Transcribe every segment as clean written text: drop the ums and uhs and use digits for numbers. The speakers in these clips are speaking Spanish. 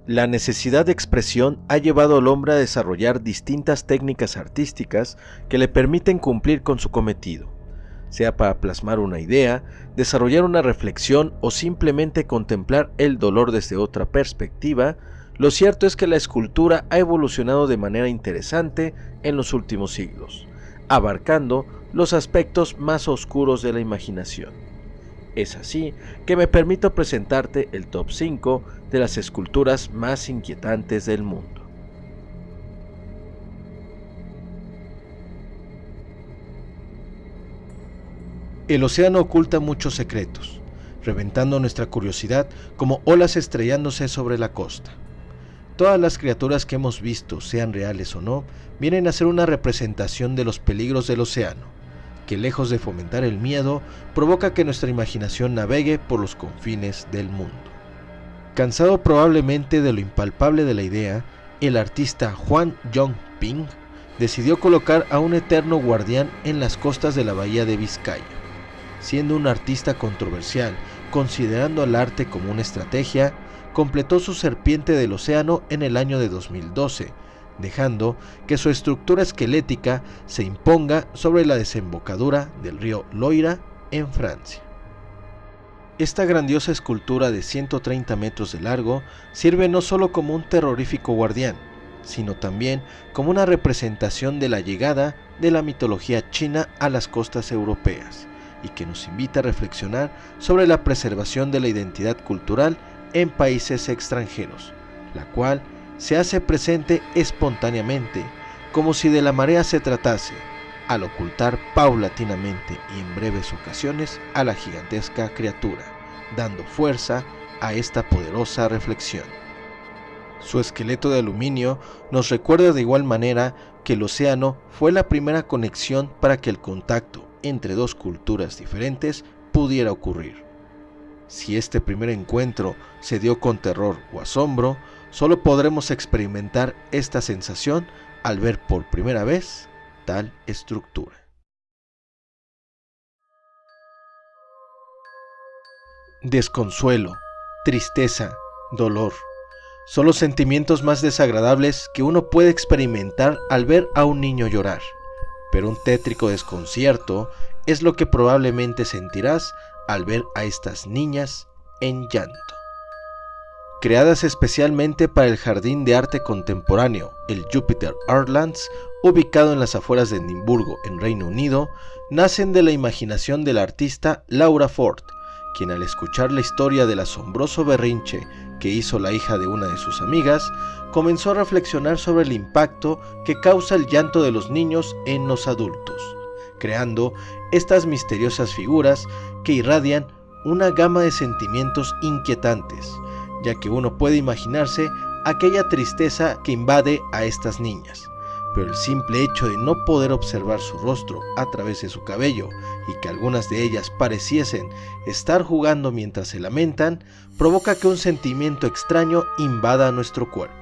La necesidad de expresión ha llevado al hombre a desarrollar distintas técnicas artísticas que le permiten cumplir con su cometido, sea para plasmar una idea, desarrollar una reflexión o simplemente contemplar el dolor desde otra perspectiva. Lo cierto es que la escultura ha evolucionado de manera interesante en los últimos siglos, abarcando los aspectos más oscuros de la imaginación. Es así que me permito presentarte el top 5 de las esculturas más inquietantes del mundo. El océano oculta muchos secretos, reventando nuestra curiosidad como olas estrellándose sobre la costa. Todas las criaturas que hemos visto, sean reales o no, vienen a ser una representación de los peligros del océano, que lejos de fomentar el miedo, provoca que nuestra imaginación navegue por los confines del mundo. Cansado probablemente de lo impalpable de la idea, el artista Huang Yongping decidió colocar a un eterno guardián en las costas de la bahía de Vizcaya. Siendo un artista controversial, considerando al arte como una estrategia, completó su serpiente del océano en el año de 2012, dejando que su estructura esquelética se imponga sobre la desembocadura del río Loira en Francia. Esta grandiosa escultura de 130 metros de largo sirve no solo como un terrorífico guardián, sino también como una representación de la llegada de la mitología china a las costas europeas, y que nos invita a reflexionar sobre la preservación de la identidad cultural en países extranjeros, la cual se hace presente espontáneamente, como si de la marea se tratase, al ocultar paulatinamente y en breves ocasiones a la gigantesca criatura, dando fuerza a esta poderosa reflexión. Su esqueleto de aluminio nos recuerda de igual manera que el océano fue la primera conexión para que el contacto entre dos culturas diferentes pudiera ocurrir. Si este primer encuentro se dio con terror o asombro, solo podremos experimentar esta sensación al ver por primera vez tal estructura. Desconsuelo, tristeza, dolor, son los sentimientos más desagradables que uno puede experimentar al ver a un niño llorar, pero un tétrico desconcierto es lo que probablemente sentirás al ver a estas niñas en llanto. Creadas especialmente para el Jardín de Arte Contemporáneo, el Jupiter Artlands, ubicado en las afueras de Edimburgo, en Reino Unido, nacen de la imaginación de la artista Laura Ford, quien al escuchar la historia del asombroso berrinche que hizo la hija de una de sus amigas, comenzó a reflexionar sobre el impacto que causa el llanto de los niños en los adultos, creando estas misteriosas figuras que irradian una gama de sentimientos inquietantes, ya que uno puede imaginarse aquella tristeza que invade a estas niñas, pero el simple hecho de no poder observar su rostro a través de su cabello y que algunas de ellas pareciesen estar jugando mientras se lamentan, provoca que un sentimiento extraño invada nuestro cuerpo.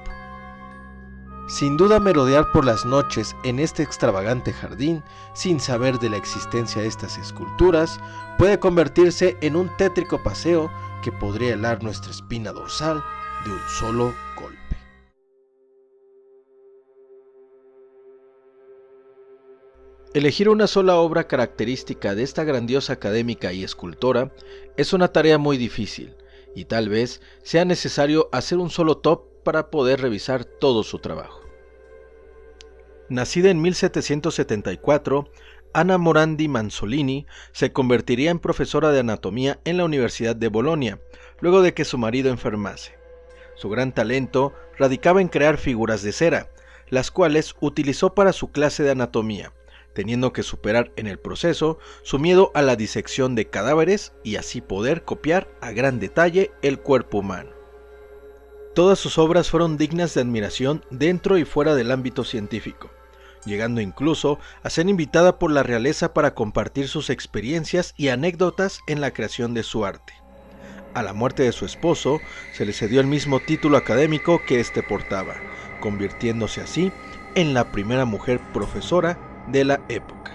Sin duda, merodear por las noches en este extravagante jardín, sin saber de la existencia de estas esculturas, puede convertirse en un tétrico paseo que podría helar nuestra espina dorsal de un solo golpe. Elegir una sola obra característica de esta grandiosa académica y escultora es una tarea muy difícil, y tal vez sea necesario hacer un solo top para poder revisar todo su trabajo. Nacida en 1774, Anna Morandi Manzolini se convertiría en profesora de anatomía en la Universidad de Bolonia, luego de que su marido enfermase. Su gran talento radicaba en crear figuras de cera, las cuales utilizó para su clase de anatomía, teniendo que superar en el proceso su miedo a la disección de cadáveres y así poder copiar a gran detalle el cuerpo humano. Todas sus obras fueron dignas de admiración dentro y fuera del ámbito científico, llegando incluso a ser invitada por la realeza para compartir sus experiencias y anécdotas en la creación de su arte. A la muerte de su esposo, se le cedió el mismo título académico que éste portaba, convirtiéndose así en la primera mujer profesora de la época.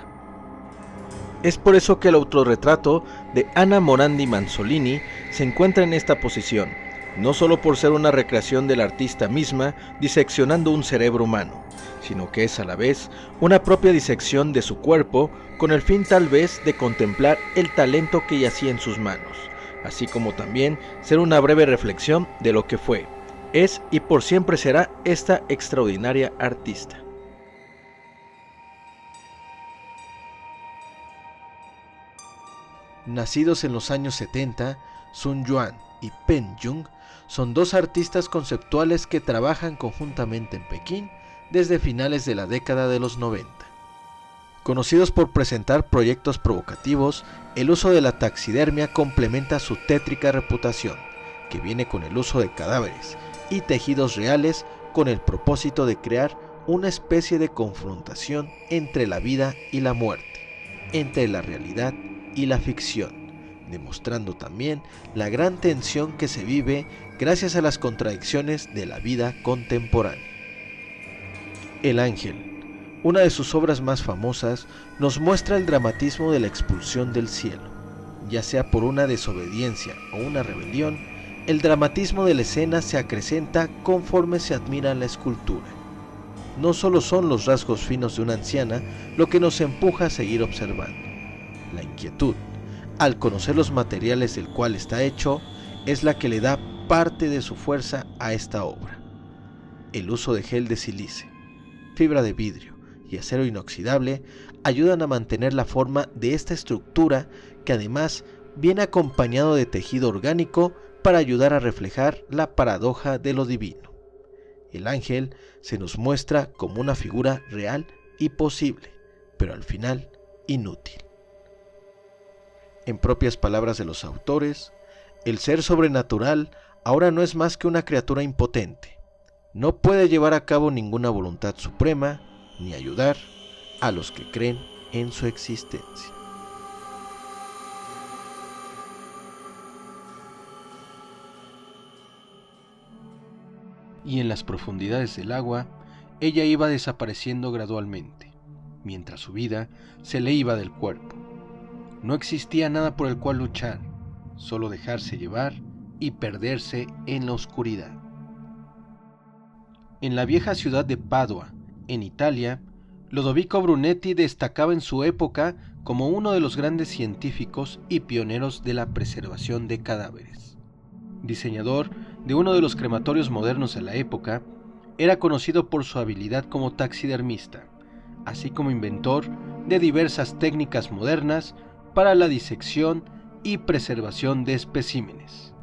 Es por eso que el autorretrato de Anna Morandi Manzolini se encuentra en esta posición, no solo por ser una recreación del artista misma diseccionando un cerebro humano, sino que es a la vez una propia disección de su cuerpo con el fin tal vez de contemplar el talento que yacía en sus manos, así como también ser una breve reflexión de lo que fue, es y por siempre será esta extraordinaria artista. Nacidos en los años 70, Sun Yuan y Pen Jung son dos artistas conceptuales que trabajan conjuntamente en Pekín desde finales de la década de los 90. Conocidos por presentar proyectos provocativos, el uso de la taxidermia complementa su tétrica reputación, que viene con el uso de cadáveres y tejidos reales con el propósito de crear una especie de confrontación entre la vida y la muerte, entre la realidad y la ficción, demostrando también la gran tensión que se vive gracias a las contradicciones de la vida contemporánea. El Ángel, una de sus obras más famosas, nos muestra el dramatismo de la expulsión del cielo. Ya sea por una desobediencia o una rebelión, el dramatismo de la escena se acrecenta conforme se admira la escultura. No solo son los rasgos finos de una anciana lo que nos empuja a seguir observando. La inquietud, al conocer los materiales del cual está hecho, es la que le da parte de su fuerza a esta obra. El uso de gel de sílice, fibra de vidrio y acero inoxidable ayudan a mantener la forma de esta estructura que además viene acompañado de tejido orgánico para ayudar a reflejar la paradoja de lo divino. El ángel se nos muestra como una figura real y posible, pero al final inútil. En propias palabras de los autores, el ser sobrenatural ahora no es más que una criatura impotente. No puede llevar a cabo ninguna voluntad suprema ni ayudar a los que creen en su existencia. Y en las profundidades del agua, ella iba desapareciendo gradualmente, mientras su vida se le iba del cuerpo. No existía nada por el cual luchar, solo dejarse llevar y perderse en la oscuridad. En la vieja ciudad de Padua, en Italia, Lodovico Brunetti destacaba en su época como uno de los grandes científicos y pioneros de la preservación de cadáveres. Diseñador de uno de los crematorios modernos de la época, era conocido por su habilidad como taxidermista, así como inventor de diversas técnicas modernas para la disección y preservación de especímenes.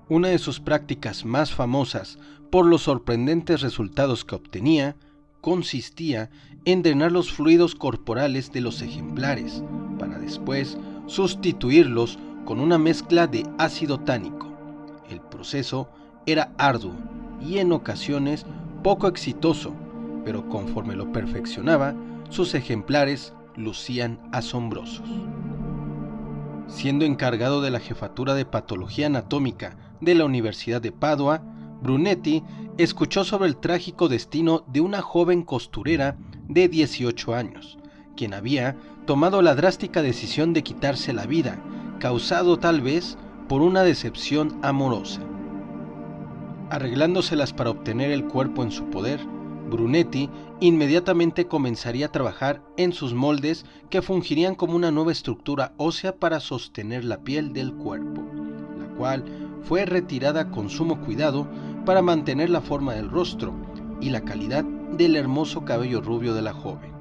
Una de sus prácticas más famosas por los sorprendentes resultados que obtenía consistía en drenar los fluidos corporales de los ejemplares para después sustituirlos con una mezcla de ácido tánico. El proceso era arduo y en ocasiones poco exitoso, pero conforme lo perfeccionaba, sus ejemplares lucían asombrosos. Siendo encargado de la jefatura de patología anatómica de la Universidad de Padua, Brunetti escuchó sobre el trágico destino de una joven costurera de 18 años, quien había tomado la drástica decisión de quitarse la vida, causado tal vez por una decepción amorosa. Arreglándoselas para obtener el cuerpo en su poder, Brunetti inmediatamente comenzaría a trabajar en sus moldes que fungirían como una nueva estructura ósea para sostener la piel del cuerpo, la cual fue retirada con sumo cuidado para mantener la forma del rostro y la calidad del hermoso cabello rubio de la joven.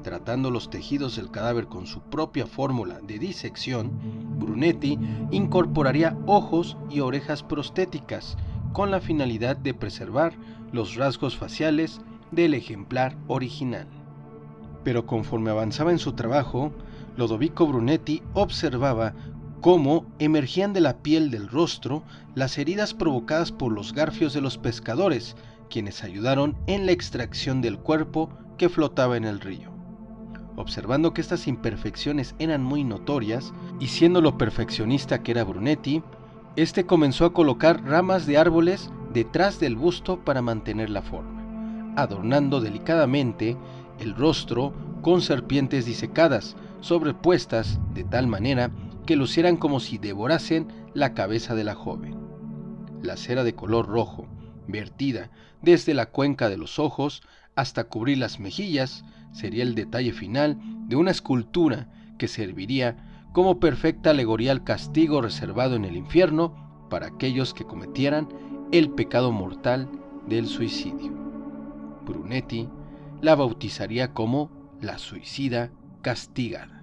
Tratando los tejidos del cadáver con su propia fórmula de disección, Brunetti incorporaría ojos y orejas prostéticas con la finalidad de preservar los rasgos faciales del ejemplar original. Pero conforme avanzaba en su trabajo, Lodovico Brunetti observaba cómo emergían de la piel del rostro las heridas provocadas por los garfios de los pescadores, quienes ayudaron en la extracción del cuerpo que flotaba en el río. Observando que estas imperfecciones eran muy notorias, y siendo lo perfeccionista que era Brunetti, este comenzó a colocar ramas de árboles detrás del busto para mantener la forma, adornando delicadamente el rostro con serpientes disecadas, sobrepuestas de tal manera que lucieran como si devorasen la cabeza de la joven. La cera de color rojo, vertida desde la cuenca de los ojos hasta cubrir las mejillas, sería el detalle final de una escultura que serviría como perfecta alegoría al castigo reservado en el infierno para aquellos que cometieran el pecado mortal del suicidio. Brunetti la bautizaría como la suicida castigada.